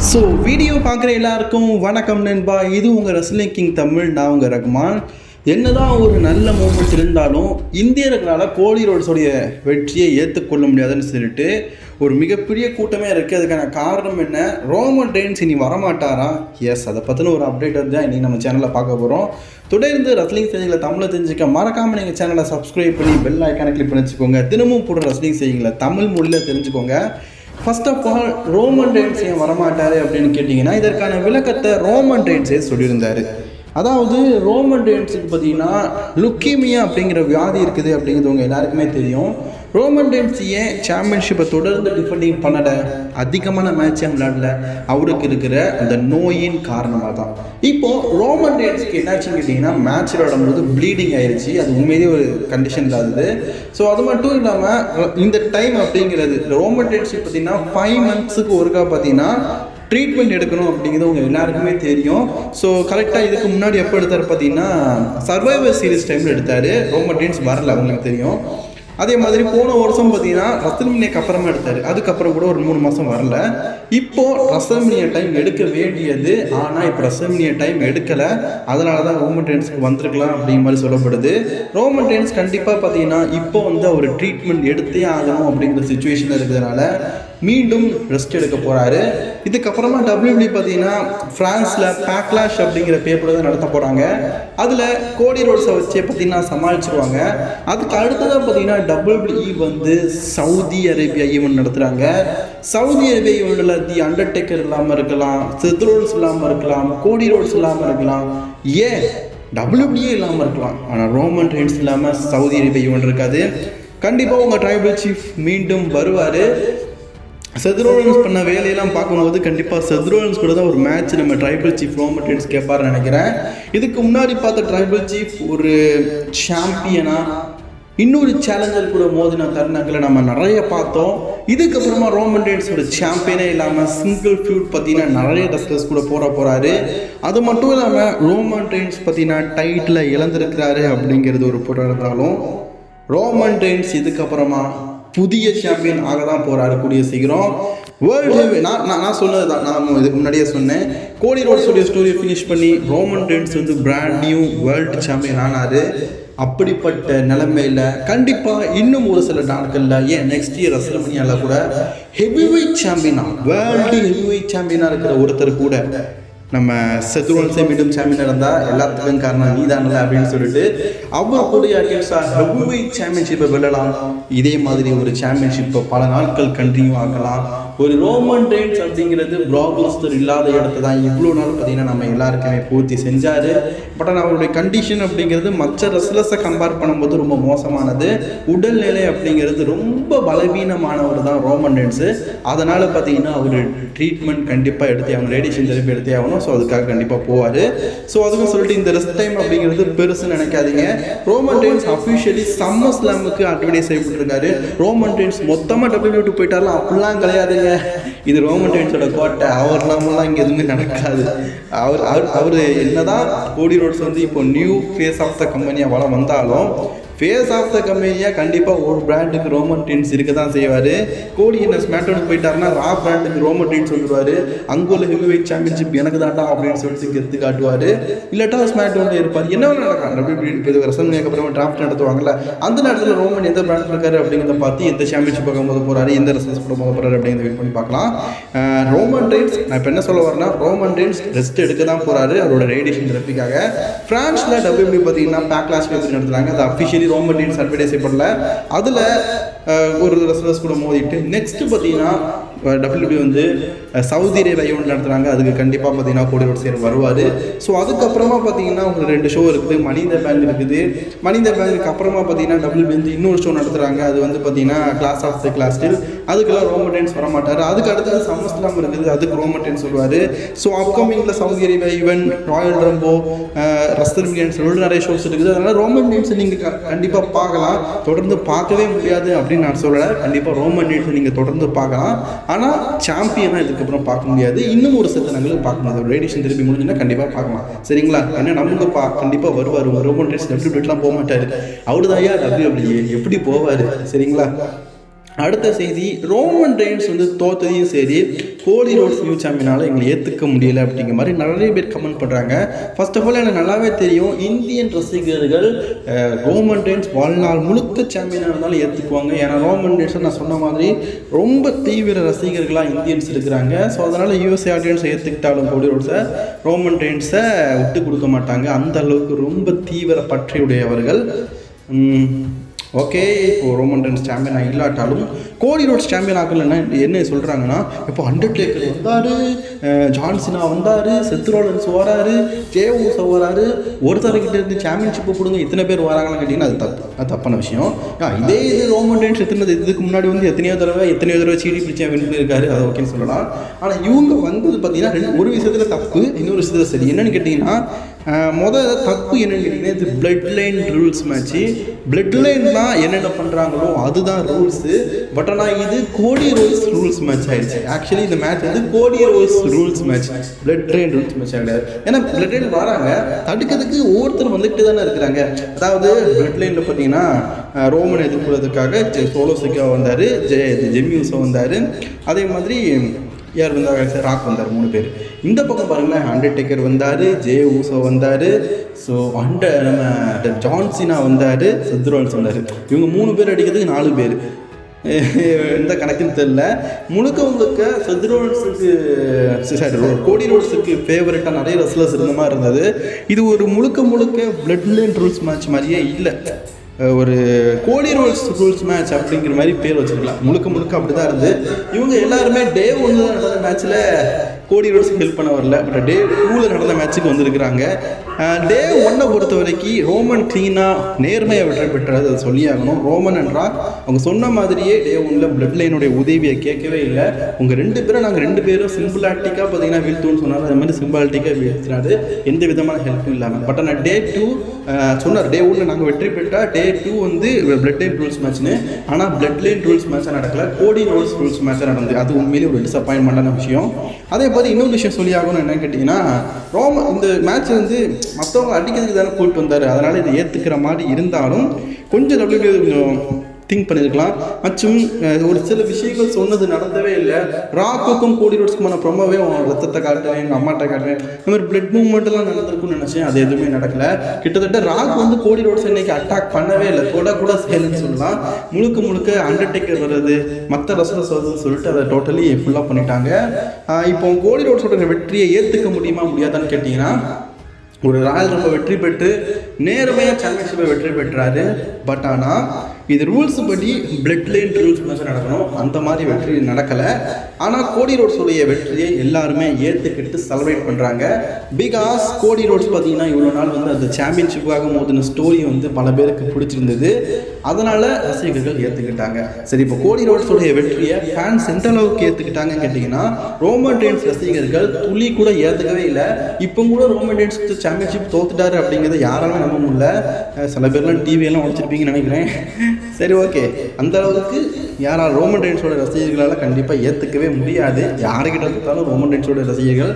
So video பார்க்குற எல்லாருக்கும் வணக்கம் நண்பா. இது உங்கள் ரெஸ்லிங் கிங் தமிழ். நான் உங்கள் ரஹ்மான். என்னதான் ஒரு நல்ல மூமெண்ட் இருந்தாலும் இந்தியர்களால் கோடி ரோட்ஸோடைய வெற்றியை ஏற்றுக்கொள்ள முடியாதுன்னு சொல்லிட்டு ஒரு மிகப்பெரிய கூட்டமே இருக்குது. அதுக்கான காரணம் என்ன? ரோமன் ரெயின்ஸ் இனி வரமாட்டாரா? எஸ், அதை பற்றின ஒரு அப்டேட் தான் இன்றைக்கி நம்ம சேனலில் பார்க்க போகிறோம். தொடர்ந்து ரெஸ்லிங் செய்திகளை தமிழை தெரிஞ்சுக்க மறக்காமல் நீங்கள் சேனலை சப்ஸ்கிரைப் பண்ணி பெல் ஐக்கானை கிளிக் பண்ணி வச்சுக்கோங்க. தினமும் போடுற ரெஸ்லிங் செய்திகளை தமிழ் மொழியில் தெரிஞ்சுக்கோங்க. First of all, Roman Reigns ஏன் வரமாட்டார் அப்படின்னு கேட்டிங்கன்னா, இதற்கான விளக்கத்தை ரோமன் ரெயின்ஸே சொல்லியிருந்தார். அதாவது ரோமன் ரெயின்ஸுக்கு பார்த்தீங்கன்னா லுக்கீமியா அப்படிங்கிற வியாதி இருக்குது அப்படிங்கிறது உங்கள் எல்லாருக்குமே தெரியும். ரோமன் ரெயின்ஸ் ஏன் சாம்பியன்ஷிப்பை தொடர்ந்து டிஃபெண்டிங் பண்ணலை, அதிகமான மேட்சை விளையாடல, அவருக்கு இருக்கிற அந்த நோயின் காரணமாக தான். இப்போது ரோமன் ரெயின்ஸ்க்கு என்னாச்சுன்னு கேட்டிங்கன்னா, மேட்ச் விளையாடும்போது ப்ளீடிங் ஆயிடுச்சு. அது உண்மையிலேயே ஒரு கண்டிஷன் இல்லாதது. ஸோ அது மட்டும் இல்லாமல் இந்த டைம் அப்படிங்கிறது ரோமன் ரெயின்ஸுக்கு பார்த்தீங்கன்னா 5 months ஒருக்கா பார்த்தீங்கன்னா ட்ரீட்மெண்ட் எடுக்கணும் அப்படிங்கிறது உங்கள் எல்லாருக்குமே தெரியும். ஸோ கரெக்டாக இதுக்கு முன்னாடி எப்போ எடுத்தார் பார்த்தீங்கன்னா, சர்வைவர் சீரிஸ் டைமில் எடுத்தார். ரோமன் ரெயின்ஸ் வரல, உங்களுக்கு தெரியும். அதே மாதிரி போன வருஷம் பார்த்தீங்கன்னா ரசல்மேனியாக்கு அப்புறமா எடுத்தார். அதுக்கப்புறம் கூட ஒரு 3 மாதம் வரல. இப்போது ரசல்மேனியா டைம் எடுக்க வேண்டியது, ஆனால் இப்போ ரசல்மேனியா டைம் எடுக்கலை. அதனால தான் ரோமன் ரெயின்ஸ்க்கு வந்திருக்கலாம் அப்படிங்கிற மாதிரி சொல்லப்படுது. ரோமன் ரெயின்ஸ் கண்டிப்பாக பார்த்தீங்கன்னா இப்போ அவர் ட்ரீட்மெண்ட் எடுத்தே ஆகணும் அப்படிங்கிற சுச்சுவேஷனில் இருக்கிறதுனால மீண்டும் ரெஸ்ட் எடுக்க போகிறாரு. இதுக்கப்புறமா WWE பார்த்தீங்கன்னா ஃப்ரான்ஸில் பேக்லாஷ் அப்படிங்கிற பேப்பர் தான் நடத்த போகிறாங்க. அதில் கோடி ரோட்ஸை வச்சே பார்த்தீங்கன்னா சமாளிச்சிருவாங்க. அதுக்கு அடுத்ததாக பார்த்தீங்கன்னா WWE சவுதி அரேபியா ஈவெண்ட் நடத்துகிறாங்க. சவுதி அரேபியா ஈவெண்ட்டில் தி அண்டர்டேக்கர் இல்லாமல் இருக்கலாம், செத் ரோல்ஸ் இல்லாமல் இருக்கலாம், கோடி ரோட்ஸ் இல்லாமல் இருக்கலாம், ஏன் WWE இல்லாமல் இருக்கலாம். ஆனால் ரோமன் ரெயின்ஸ் இல்லாமல் சவுதி அரேபியா ஈவெண்ட் இருக்காது. கண்டிப்பாக உங்கள் ட்ரைபல் சீஃப் மீண்டும் வருவார். செத் ரோலன்ஸ் பண்ண வேலையெல்லாம் பார்க்கும்போது கண்டிப்பாக செத் ரோலன்ஸ் கூட தான் ஒரு மேட்ச் நம்ம ட்ரைபல் சீஃப் ரோமன் ரெயின்ஸ் கேட்பாருன்னு நினைக்கிறேன். இதுக்கு முன்னாடி பார்த்த ட்ரைபல் சீஃப் ஒரு சாம்பியனாக இன்னொரு சேலஞ்சர் கூட மோதின தருணங்களை நம்ம நிறைய பார்த்தோம். இதுக்கப்புறமா ரோமன் ரெயின்ஸ் ஒரு சாம்பியனே இல்லாமல் சிங்கிள் ஃபியூட் பார்த்தீங்கன்னா நிறைய ரெஸ்லர்ஸ் கூட போகிறாரு. அது மட்டும் இல்லாமல் ரோமன் ரெயின்ஸ் பார்த்தீங்கன்னா டைட்டில் இழந்திருக்கிறாரு அப்படிங்கிறது ஒரு புறம் இருந்தாலும், ரோமன் ரெயின்ஸ் இதுக்கப்புறமா புதிய சாம்பியன் ஆக தான் போகிறாரு கூடிய சீக்கிரம். வேர்ல்டு ஹெவி நான் சொன்னது தான், நான் இதுக்கு முன்னாடியே சொன்னேன். கோடி ரோட்ஸோடைய ஸ்டோரியை ஃபினிஷ் பண்ணி Roman Reigns brand new world champion ஆனார். அப்படிப்பட்ட நிலைமையில் கண்டிப்பாக இன்னும் ஒரு சில நாட்களில், ஏன் நெக்ஸ்ட் இயர் ரெஸ்ல்மேனியாவில் கூட ஹெவிவெயிட் சாம்பியனாக, வேர்ல்டு ஹெவிவெயிட் சாம்பியனாக இருக்கிற ஒருத்தர் கூட நம்ம செத் ரோலன்ஸை மீண்டும் சாம்பியனாக இருந்தால் எல்லாத்துக்கும் காரணம் நீதானல அப்படின்னு சொல்லிட்டு அவர் கூட ஹெவிவெயிட் சாம்பியன்ஷிப்பை வெல்லலாம். இதே மாதிரி ஒரு சாம்பியன்ஷிப்பை பல நாட்கள் கண்டினியூ ஆகலாம். ஒரு ரோமன் ரெயின்ஸ் அப்படிங்கிறது ப்ராக் லெஸ்னர் இல்லாத இடத்த தான் இவ்வளோ நாள் பார்த்தீங்கன்னா நம்ம எல்லாருக்குமே பூர்த்தி செஞ்சார். பட் ஆனால் அவருடைய கண்டிஷன் அப்படிங்கிறது மற்ற ரெஸ்லர்ஸை கம்பேர் பண்ணும்போது ரொம்ப மோசமானது. உடல்நிலை அப்படிங்கிறது ரொம்ப பலவீனமானவர் தான் ரோமன் ரெயின்ஸு. அதனால் பார்த்தீங்கன்னா அவர் ட்ரீட்மெண்ட் கண்டிப்பாக எடுத்தே ஆகணும், ரேடியேஷன் தெரப்பி எடுத்தே ஆகணும். ஸோ அதுக்காக கண்டிப்பாக போவார். ஸோ அதுக்கும் சொல்லிட்டு இந்த ரெஸ்ட் டைம் அப்படிங்கிறது பெருசுன்னு நினைக்காதீங்க. ரோமன் ரெயின்ஸ் அஃபிஷியலி சம்மர் ஸ்லாமுக்கு அட்வர்டைஸ் செய்யப்பட்டிருக்காரு. ரோமன் ரெயின்ஸ் மொத்தமாக WWE விட்டு போயிட்டாலும் அப்படிலாம் கிடையாதுங்க. இது ரோமன் ரெயின்ஸோட கோட்டை. அவர் நம்மளாம் இங்கே எதுவுமே நடக்காது. அவர் என்னதான் கோடி ரோட்ஸ் இப்போ நியூ ஃபேஸ் ஆஃப் த கம்பெனியாக வளம் வந்தாலும், ஃபேஸ் ஆஃப் த கம்பெனியாக கண்டிப்பாக ஒரு பிராண்டுக்கு ரோமன் ரெயின்ஸ் இருக்க தான் செய்வார். கோடி என்ன ஸ்மாக்டவுனுக்கு போயிட்டாருன்னா ரா பிராண்டுக்கு ரோமன் ரெயின்ஸ் வந்துடுவார். அங்கே உள்ள ஹெவிவெயிட் சாம்பியன்ஷிப் எனக்கு தாண்டா அப்படின்னு சொல்லிட்டு கெத்து காட்டுவார். இல்லாட்டா ஸ்மாக்டவுனில் இருப்பார். என்ன நடக்கும் WWE ரெஸ்ல்மேனியாக்கு அப்புறமா டிராஃப்ட் நடத்துவாங்கல்ல, அந்த நேரத்தில் ரோமன் எந்த பிராண்டில் இருக்காரு அப்படிங்கிறத பார்த்து எந்த சாம்பியன்ஷிப் பார்க்கும் போது போகிறாரு, எந்த ரெஸ்லர்ஸ் கூட போக போகிறாரு அப்படிங்கிறத வெயிட் பண்ணி பார்க்கலாம். ரோமன் ரெயின்ஸ், நான் இப்போ என்ன சொல்ல வரேன்னா, ரோமன் ரெயின்ஸ் ரெஸ்ட் எடுக்க தான் போகிறாரு அவரோட ரேடியேஷன் தெரப்பிக்காக. ஃப்ரான்ஸில் WWE பார்த்தீங்கன்னா பேக்லாஷ் பேப்பர் நடத்துகிறாங்க. அது அஃபிஷியலி ரோமன் ரெயின்ஸ் அட்வர்டைஸ் பண்ணல. அதில் ஒரு ரெஸ்லர்ஸ் கூட மோதிட்டு நெக்ஸ்ட் பார்த்தீங்கன்னா WWE சவுதி அரேபியா ஈவெண்ட் நடத்துகிறாங்க. அதுக்கு கண்டிப்பாக பார்த்தீங்கன்னா கோடி ரோட்ஸ் வருவார். ஸோ அதுக்கப்புறமா பார்த்தீங்கன்னா ஒரு 2 ஷோ இருக்குது. மணி இந்த பேங்க் இருக்குது. மணி இந்த பேங்க்கு அப்புறமா பார்த்தீங்கன்னா WWE இன்னொரு ஷோ நடத்துகிறாங்க. அது பார்த்தீங்கன்னா class of the class still. அதுக்கெல்லாம் ரோமன் ரெயின்ஸ் வர மாட்டார். அதுக்கு அடுத்தது சம்மர் ஸ்லாம் இருக்குது. அதுக்கு ரோமன் ரெயின்ஸ் சொல்லுவார். ஸோ அப்கமிங்கில் Saudi Arabia event, Royal Rumble, WrestleMania சொல்லிட்டு நிறைய ஷோஸ் இருக்குது. அதனால் ரோமன் ரெயின்ஸை நீங்கள் கண்டிப்பாக பார்க்கலாம். தொடர்ந்து பார்க்கவே முடியாது அப்படின்னு நான் சொல்லலை. கண்டிப்பாக ரோமன் ரெயின்ஸை நீங்கள் தொடர்ந்து பார்க்கலாம். ஆனால் சாம்பியனாக இதுக்கப்புறம் பார்க்க முடியாது. இன்னும் ஒரு சில நாங்களும் பார்க்க முடியாது. ரேடியேஷன் திருப்பி முடிஞ்சுன்னா கண்டிப்பாக பார்க்கலாம். சரிங்களா? ஏன்னா நமக்கு கண்டிப்பாக வருவார். ரோமன் ரெயின்ஸ் WWE போக மாட்டார். அவரு தான் WWE எப்படி போவார்? சரிங்களா? அடுத்த செய்தி, ரோமன் ரெயின்ஸ் வந்து தோத்ததையும் சரி கோடி ரோட்ஸ் நியூ சாம்பியனால் எங்களை ஏற்றுக்க முடியலை அப்படிங்கிற மாதிரி நிறைய பேர் கமெண்ட் பண்ணுறாங்க. ஃபர்ஸ்ட் ஆஃப் ஆல் எனக்கு நல்லாவே தெரியும், இந்தியன் ரசிகர்கள் ரோமன் ரெயின்ஸ் வாழ்நாள் முழுக்க சாம்பியனாக இருந்தாலும் ஏற்றுக்குவாங்க. ஏன்னா ரோமன் ரெயின்ஸை நான் சொன்ன மாதிரி ரொம்ப தீவிர ரசிகர்களாக இந்தியன்ஸ் இருக்கிறாங்க. ஸோ அதனால் யூஎஸ்ஏ ஆடியன்ஸ் ஏற்றுக்கிட்டாலும் கோடி ரோட்ஸை ரோமன் ரெயின்ஸை விட்டு கொடுக்க மாட்டாங்க. அந்த அளவுக்கு ரொம்ப தீவிர பற்றியுடையவர்கள். ஓகே, இப்போது ரோமன் ரெயின்ஸ் சாம்பியன் இல்லாட்டாலும் கோடி ரோட்ஸ் சாம்பியன் ஆகலைன்னா என்ன சொல்கிறாங்கன்னா, இப்போ அண்டர்டேக்கர் வந்தார், ஜான்சினா வந்தார், செத் ரோலன்ஸ் வராரு, ஜே ஊசோ வராரு, ஒருத்தர்கிட்ட இருந்து சாம்பியன்ஷிப்பு கொடுங்க இத்தனை பேர் வராங்கன்னு கேட்டிங்கன்னா அது தப்பான விஷயம். இதே இது ரோமன் ரெயின்ஸ் இதுக்கு முன்னாடி வந்து எத்தனையோ தடவை சீடி பிடிச்சா வின் பண்ணியிருக்காரு, அது ஓகேன்னு சொல்லலாம். ஆனால் இவங்க வந்தது பார்த்தீங்கன்னா ஒரு விஷயத்தில் தப்பு, இன்னொரு விஷயத்தில் சரி. என்னென்னு கேட்டிங்கன்னா, தப்பு என்னென்னு கேட்டிங்கன்னா, இது bloodline rules match. Bloodline தான் என்னென்ன பண்ணுறாங்களோ அதுதான் ரூல்ஸு. பட் ஆனால் இது கோடி ரோட்ஸ் ரூல்ஸ் மேட்ச் ஆகிடுச்சு. ஆக்சுவலி இந்த மேட்ச் வந்து Cody Rhodes rules match, bloodline rules match ஆகிடாது. ஏன்னா பிளட் லைன் வராங்க தடுக்கிறதுக்கு ஒவ்வொருத்தர் வந்துட்டு தானே இருக்கிறாங்க. அதாவது பிளட் லைனில் பார்த்தீங்கன்னா ரோமன் எதிர்கொள்வதற்காக சோலோசிக்கா வந்தார், ஜெமியூசோ வந்தார், அதே மாதிரி யார் வந்தார், ராக் வந்தார், 3 பேர். இந்த பக்கம் பாருங்களேன், அண்டர்டேக்கர் வந்தார், ஜே ஊசோ வந்தார், ஸோ நம்ம ஜான்சினா வந்தார், செத் ரோலன்ஸ் வந்தார். இவங்க 3 பேர் அடிக்கிறதுக்கு 4 பேர். எந்த கணக்குன்னு தெரில. முழுக்க செத் ரோலன்ஸுக்கு கோடி ரோட்ஸுக்கு ஃபேவரட்டாக நிறைய ரெஸ்லர்ஸ் இருந்த மாதிரி இருந்தது. இது ஒரு முழுக்க பிளட் லைன் ரூல்ஸ் மேட்ச் மாதிரியே இல்லை, ஒரு கோடி ரூல்ஸ் மேட்ச் அப்படிங்கிற மாதிரி பேர் வச்சுருக்கலாம். முழுக்க அப்படி தான் இருந்து. இவங்க எல்லாருமே டே 1 நடந்த மேட்ச்சில் கோடி ரோட்ஸுக்கு ஹெல்ப் பண்ண வரல. பட் டே 2 நடந்த மேட்ச்சுக்கு வந்திருக்கிறாங்க. டே 1 பொறுத்த வரைக்கும் ரோமன் க்ளீனாக நேர்மையாக வெற்றி பெற்றது, அதை சொல்லி ஆகணும். ரோமன் என்றால் அவங்க சொன்ன மாதிரியே டே 1 பிளட் லைனுடைய உதவியை கேட்கவே இல்லை. உங்கள் 2 பேரும் நாங்கள் 2 பேரும் சிம்பிளாட்டிக்காக பார்த்தீங்கன்னா வீழ்த்துன்னு சொன்னாலும் அது மாதிரி சிம்பிளாட்டிக்காக வீழ்த்தினாரு, எந்த விதமான ஹெல்ப்பும் இல்லாமல். பட் ஆனால் டே 2 சொன்னார், டே 1 நாங்கள் வெற்றி பெற்றால் டே 2 வந்து பிளட் லைன் ரூல்ஸ் மேட்ச்னு. ஆனால் பிளட் லைன் ரூல்ஸ் மேட்சாக நடக்கல, கோடி ரூல்ஸ் மேட்சாக நடந்தது. அது உண்மையிலேயே ஒரு டிசப்பாயின்மெண்டான விஷயம். அதே மாதிரி இன்னொரு விஷயம் சொல்லி ஆகணும், என்னன்னு கேட்டிங்கன்னா, இந்த மேட்ச் வந்து மற்றவங்க அடிக்கிறதுக்கு தானே போயிட்டு வந்தார். அதனால் இதை ஏற்றுக்கிற மாதிரி இருந்தாலும் கொஞ்சம் கொஞ்சம் திங்க் பண்ணியிருக்கலாம். மற்றும் ஒரு சில விஷயங்கள் சொன்னது நடந்தவே இல்லை. ராக்குக்கும் கோடி ரோட்ஸ்க்குமான ப்ரொமோவே ரத்தத்தை காட்டுவேன், எங்கள் அம்மாட்ட காட்டுவேன், இந்த மாதிரி பிளட் மூவ்மெண்ட்லாம் நடந்திருக்குன்னு நினச்சேன். அது எதுவுமே நடக்கலை. கிட்டத்தட்ட ராக் வந்து கோடி ரோட்ஸ் இன்னைக்கு அட்டாக் பண்ணவே இல்லை, கூட சேலுன்னு சொல்லலாம். முழுக்க அண்டர்டேக்கர் வர்றது, மற்ற ரெஸ்லர்ஸ் வருதுன்னு சொல்லிட்டு அதை டோட்டலி ஃபுல்லாக பண்ணிட்டாங்க. இப்போ கோடி ரோட்ஸோட வெற்றியை ஏற்றுக்க முடியாதான்னு கேட்டிங்கன்னா, ஒரு ராயல் ரம்பை வெற்றி பெற்று நேர்மையாக சாம்பியன்ஷிப்பை வெற்றி பெற்றாரு. பட் ஆனால் இது ரூல்ஸ் படி பிளட் லைன் ரூல்ஸ் மேட்ச் நடக்கணும், அந்த மாதிரி வெற்றி நடக்கலை. ஆனால் கோடி ரோட்ஸுடைய வெற்றியை எல்லாருமே ஏற்றுக்கிட்டு செலிப்ரேட் பண்ணுறாங்க. பிகாஸ் கோடி ரோட்ஸ் பார்த்தீங்கன்னா இவ்வளோ நாள் வந்து அந்த சாம்பியன்ஷிப்புக்காக மோதின ஸ்டோரி வந்து பல பேருக்கு பிடிச்சிருந்தது, அதனால் ரசிகர்கள் ஏற்றுக்கிட்டாங்க. சரி, இப்போ கோடி ரோட்ஸுடைய வெற்றியை ஃபேன்ஸ் எந்த அளவுக்கு ஏற்றுக்கிட்டாங்கன்னு கேட்டிங்கன்னா, ரோமன் ரெயின்ஸ் ரசிகர்கள் துளி கூட ஏற்றுக்கவே இல்லை. இப்போ கூட ரோமன் ரெயின்ஸ் சாம்பியன்ஷிப் தோத்துட்டாரு அப்படிங்கிறத யாராலும் நம்ப முடியல. சில பேர்லாம் டிவியெல்லாம் உடச்சிருப்பீங்கன்னு நினைக்கிறேன். சரி, ஓகே, அந்த அளவுக்கு யாரால் ரோமன் ரெயின்ஸோட ரசிகர்களால் கண்டிப்பாக ஏற்றுக்கவே முடியாது. யாருக்கிட்ட இருந்தாலும் ரோமன் ரெயின்ஸோட ரசிகர்கள்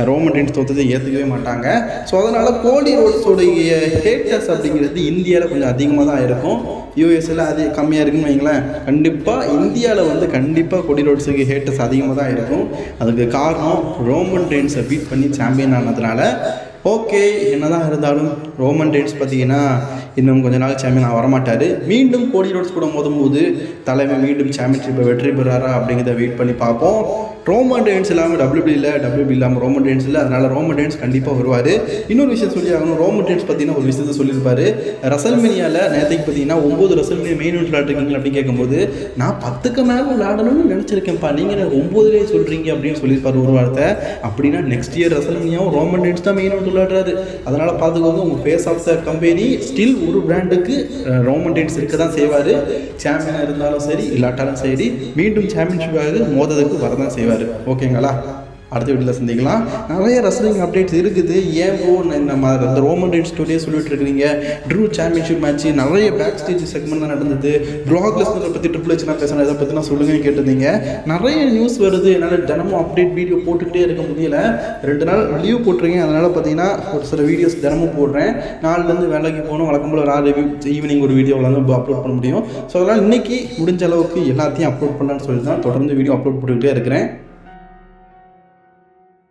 ரோமன் ரெயின்ஸ் தோற்றதை ஏற்றுக்கவே மாட்டாங்க. ஸோ அதனால் கோடி ரோட்ஸோடைய ஹேட்டர்ஸ் அப்படிங்கிறது இந்தியாவில் கொஞ்சம் அதிகமாக தான் இருக்கும். யூஎஸ்ல அது கம்மியாக இருக்குன்னு வைங்களேன். கண்டிப்பாக இந்தியாவில் வந்து கண்டிப்பாக கோடி ரோட்ஸுக்கு ஹேட்டர்ஸ் அதிகமாக தான் இருக்கும். அதுக்கு காரணம் ரோமன் ரெயின்ஸை பீட் பண்ணி சாம்பியன் ஆனதுனால. ஓகே, என்னதான் இருந்தாலும் ரோமன் ரெயின்ஸ் பார்த்தீங்கன்னா இன்னும் கொஞ்ச நாள் சாம்பியன் வரமாட்டார். மீண்டும் கோடி ரோட்ஸ் கூட மோதும்போது தலைமை மீண்டும் சாம்பியன்ஷிப்பை வெற்றி பெறாரா அப்படிங்கிறத வெயிட் பண்ணி பார்ப்போம். ரோமன் ரெயின்ஸ் இல்லாமல் டபிள்யூபி இல்லாமல் ரோமன் ரெயின்ஸ் இல்லை, அதனால் ரோமன் ரெயின்ஸ் கண்டிப்பாக வருவார். இன்னொரு விஷயம் சொல்லி ஆகணும், ரோமன் ரெயின்ஸ் பார்த்தீங்கன்னா ஒரு விஷயத்தை சொல்லியிருப்பார். ரெசல்மேனியாவில் நேற்றுக்கு பார்த்தீங்கன்னா 9 ரெசல்மேனியா மெயின் இவெண்ட் விளையாட்டுருக்கீங்க அப்படின்னு கேட்கும்போது, நான் 10க்கு மேலே விளையாடணும்னு நினச்சிருக்கேன்ப்பா, நீங்கள் 9லேயே சொல்கிறீங்க அப்படின்னு சொல்லியிருப்பார் ஒரு வார்த்தை. அப்படின்னா நெக்ஸ்ட் இயர் ரெசல்மேனியாவும் ரோமன் ரெயின்ஸ் தான் மெயின் இவெண்ட் விளையாடுறாரு. அதனால் பார்த்துக்கோங்க, உங்கள் face of the company still ஒரு பிராண்டுக்கு ரோமன் ரெயின்ஸ் இருக்க தான் செய்வார். சாம்பியனாக இருந்தாலும் சரி இல்லாட்டாலும் சரி மீண்டும் சாம்பியன்ஷிப்பாக மோதலுக்கு வரதான் செய்வார். ஓகேங்களா? அடுத்த வீட்டில் சந்திக்கலாம். நிறைய ரெஸ்லிங் அப்டேட்ஸ் இருக்குது. ஏன் ப்ரோ நம்ம இந்த ரோமன் ரெயின்ஸ் ஸ்டோரியே சொல்லிட்டு இருக்கிறீங்க, ட்ரூ சாம்பியன்ஷிப் மேட்ச் நிறைய பேக் ஸ்டேஜ் செக்மெண்ட் தான் நடந்தது, ப்ராக் லெஸ்னரை பற்றி ட்ரிபிள் ஹெச் நான் பேசுகிறேன், இதை பற்றி நான் சொல்லுங்கன்னு கேட்டிருந்தீங்க. நிறைய நியூஸ் வருது, என்னால் தினமும் அப்டேட் வீடியோ போட்டுக்கிட்டே இருக்க முடியல. 2 நாள் லீவ் போட்டிருக்கேன், அதனால் பார்த்தீங்கன்னா ஒரு சில வீடியோஸ் தினமும் போடுறேன். நாளிலேருந்து வேலைக்கு போகணும், வழக்கம் போல் ஒரு ரிவ்யூ ஈவினிங் ஒரு வீடியோவில் வந்து அப்லோட் பண்ண முடியும். ஸோ அதனால் இன்றைக்கி முடிஞ்ச அளவுக்கு எல்லாத்தையும் அப்லோட் பண்ணலான்னு சொல்லி தான் தொடர்ந்து வீடியோ அப்லோட் போட்டுக்கிட்டே இருக்கிறேன்.